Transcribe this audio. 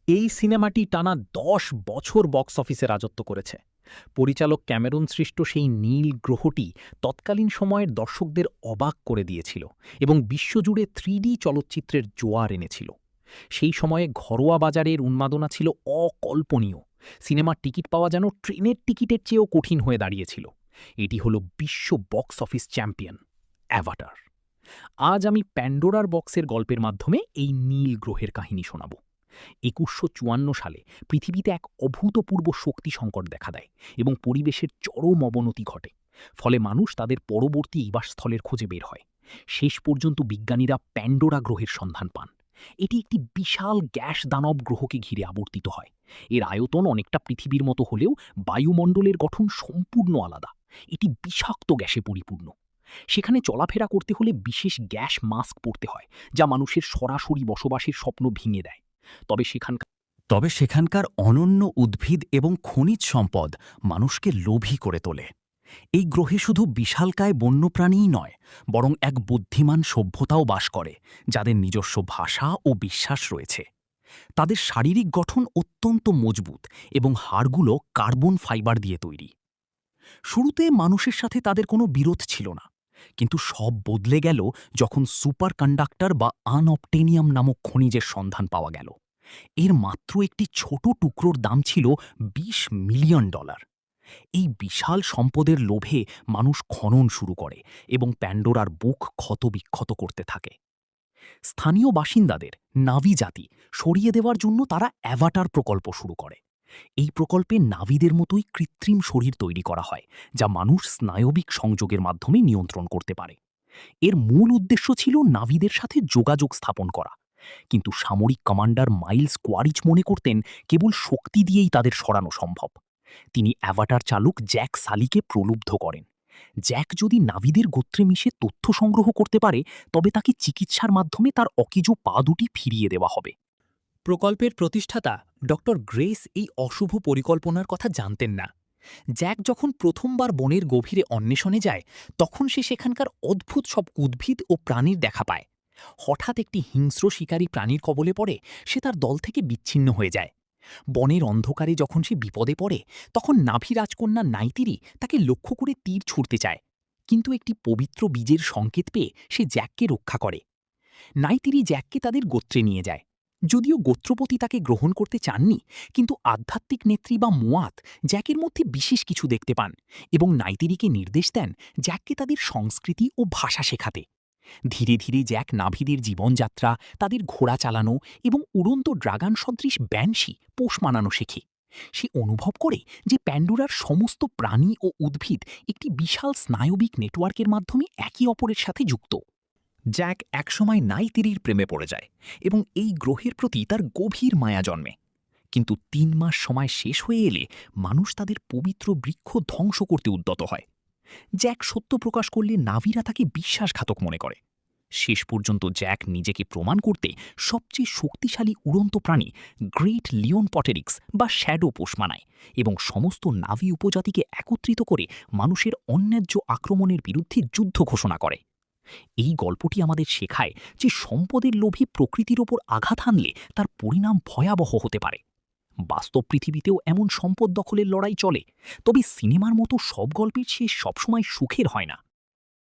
এই সিনেমাটি টানা ১০ বছর বক্স অফিসে রাজত্ব করেছে। পরিচালক ক্যামেরুন সৃষ্ট সেই নীল গ্রহটি তৎকালীন সময়ের দর্শকদের অবাক করে দিয়েছিল এবং বিশ্বজুড়ে 3D চলচ্চিত্রের জোয়ার এনেছিল। সেই সময়ে ঘরোয়া বাজারের উন্মাদনা ছিল অকল্পনীয়। সিনেমার টিকিট পাওয়া যেন ট্রেনের টিকিটের চেয়েও কঠিন হয়ে দাঁড়িয়েছিল। এটি হলো বিশ্ব বক্স অফিস চ্যাম্পিয়ন অ্যাভাটার। আজ আমি প্যান্ডোরার বক্সের গল্পের মাধ্যমে এই নীল গ্রহের কাহিনী শোনাব। ২১৫৪ সালে পৃথিবীতে এক অভূতপূর্ব শক্তি সংকট দেখা দেয় এবং পরিবেশের চরম অবনতি ঘটে। ফলে মানুষ তাদের পরবর্তী নিবাসস্থলের খোঁজে বের হয়। শেষ পর্যন্ত বিজ্ঞানীরা প্যান্ডোরা গ্রহের সন্ধান পান। এটি একটি বিশাল গ্যাস দানব গ্রহকে ঘিরে আবর্তিত হয়। এর আয়তন অনেকটা পৃথিবীর মতো হলেও বায়ুমণ্ডলের গঠন সম্পূর্ণ আলাদা। এটি বিষাক্ত গ্যাসে পরিপূর্ণ। সেখানে চলাফেরা করতে হলে বিশেষ গ্যাস মাস্ক পরতে হয়, যা মানুষের সরাসরি বসবাসের স্বপ্ন ভেঙে দেয়। তবে সেখানকার তবে সেখানকার অনন্য উদ্ভিদ এবং খনিজ সম্পদ মানুষকে লোভী করে তোলে। এই গ্রহে শুধু বিশালকায় বন্যপ্রাণীই নয়, বরং এক বুদ্ধিমান সভ্যতাও বাস করে, যাদের নিজস্ব ভাষা ও বিশ্বাস রয়েছে। তাদের শারীরিক গঠন অত্যন্ত মজবুত এবং হাড়গুলো কার্বন ফাইবার দিয়ে তৈরি। শুরুতে মানুষের সাথে তাদের কোনো বিরোধ ছিল না, কিন্তু সব বদলে গেল যখন সুপার কন্ডাক্টর বা আনঅবটেনিয়াম নামক খনিজের সন্ধান পাওয়া গেল। এর মাত্র একটি ছোট টুকরোর দাম ছিল $20 মিলিয়ন। এই বিশাল সম্পদের লোভে মানুষ খনন শুরু করে এবং প্যান্ডোরার বুক ক্ষতবিক্ষত করতে থাকে। স্থানীয় বাসিন্দাদের নাভি জাতি সরিয়ে দেওয়ার জন্য তারা অ্যাভাটার প্রকল্প শুরু করে। এই প্রকল্পে নাভিদের মতোই কৃত্রিম শরীর তৈরি করা হয়, যা মানুষ স্নায়বিক সংযোগের মাধ্যমে নিয়ন্ত্রণ করতে পারে। এর মূল উদ্দেশ্য ছিল নাভিদের সাথে যোগাযোগ স্থাপন করা, কিন্তু সামরিক কমান্ডার মাইলস কোয়ারিচ মনে করতেন কেবল শক্তি দিয়েই তাদের সরানো সম্ভব। তিনি অ্যাভাটার চালক জ্যাক সালিকে প্রলুব্ধ করেন। জ্যাক যদি নাভিদের গোত্রে মিশে তথ্য সংগ্রহ করতে পারে, তবে তাকে চিকিৎসার মাধ্যমে তার অকেজো পা দুটি ফিরিয়ে দেওয়া হবে। প্রকল্পের প্রতিষ্ঠাতা ডক্টর গ্রেস এই অশুভ পরিকল্পনার কথা জানতেন না। জ্যাক যখন প্রথমবার বনের গভীরে অন্বেষণে যায়, তখন সে সেখানকার অদ্ভুত সব উদ্ভিদ ও প্রাণীর দেখা পায়। হঠাৎ একটি হিংস্র শিকারী প্রাণীর কবলে পড়ে সে তার দল থেকে বিচ্ছিন্ন হয়ে যায়। বনের অন্ধকারে যখন সে বিপদে পড়ে, তখন নাভি রাজকন্যা নাইতিরি তাকে লক্ষ্য করে তীর ছুঁড়তে চায়, কিন্তু একটি পবিত্র বীজের সংকেত পেয়ে সে জ্যাককে রক্ষা করে। নাইতিরি জ্যাককে তাদের গোত্রে নিয়ে যায়। যদিও গোত্রপতি তাকে গ্রহণ করতে চাননি, কিন্তু আধ্যাত্মিক নেত্রী বা মুয়াত জ্যাকের মধ্যে বিশেষ কিছু দেখতে পান এবং নাইতিরিকে নির্দেশ দেন জ্যাককে তাদের সংস্কৃতি ও ভাষা শেখাতে। ধীরে ধীরে জ্যাক নাভিদের জীবনযাত্রা, তাদের ঘোড়া চালানো এবং উড়ন্ত ড্রাগন সদৃশ ব্যানশি পোষ মানানো শেখে। সে অনুভব করে যে প্যান্ডোরার সমস্ত প্রাণী ও উদ্ভিদ একটি বিশাল স্নায়বিক নেটওয়ার্কের মাধ্যমে একে অপরের সাথে যুক্ত। জ্যাক একসময় নাইতিরির প্রেমে পড়ে যায় এবং এই গ্রহের প্রতি তার গভীর মায়া জন্মে। কিন্তু ৩ মাস সময় শেষ হয়ে এলে মানুষ তাদের পবিত্র বৃক্ষ ধ্বংস করতে উদ্যত হয়। জ্যাক সত্য প্রকাশ করলে নাভিরা তাকে বিশ্বাসঘাতক মনে করে। শেষ পর্যন্ত জ্যাক নিজেকে প্রমাণ করতে সবচেয়ে শক্তিশালী উড়ন্ত প্রাণী গ্রেট লিওন পটেরিক্স বা শ্যাডো পোষ মানায় এবং সমস্ত নাভি উপজাতিকে একত্রিত করে মানুষের অন্যায্য আক্রমণের বিরুদ্ধে যুদ্ধ ঘোষণা করে। এই গল্পটি আমাদের শেখায় যে সম্পদের লোভে প্রকৃতির ওপর আঘাত হানলে তার পরিণাম ভয়াবহ হতে পারে। বাস্তব পৃথিবীতেও এমন সম্পদ দখলের লড়াই চলে, তবে সিনেমার মতো সব গল্পের শেষ সবসময় সুখের হয় না।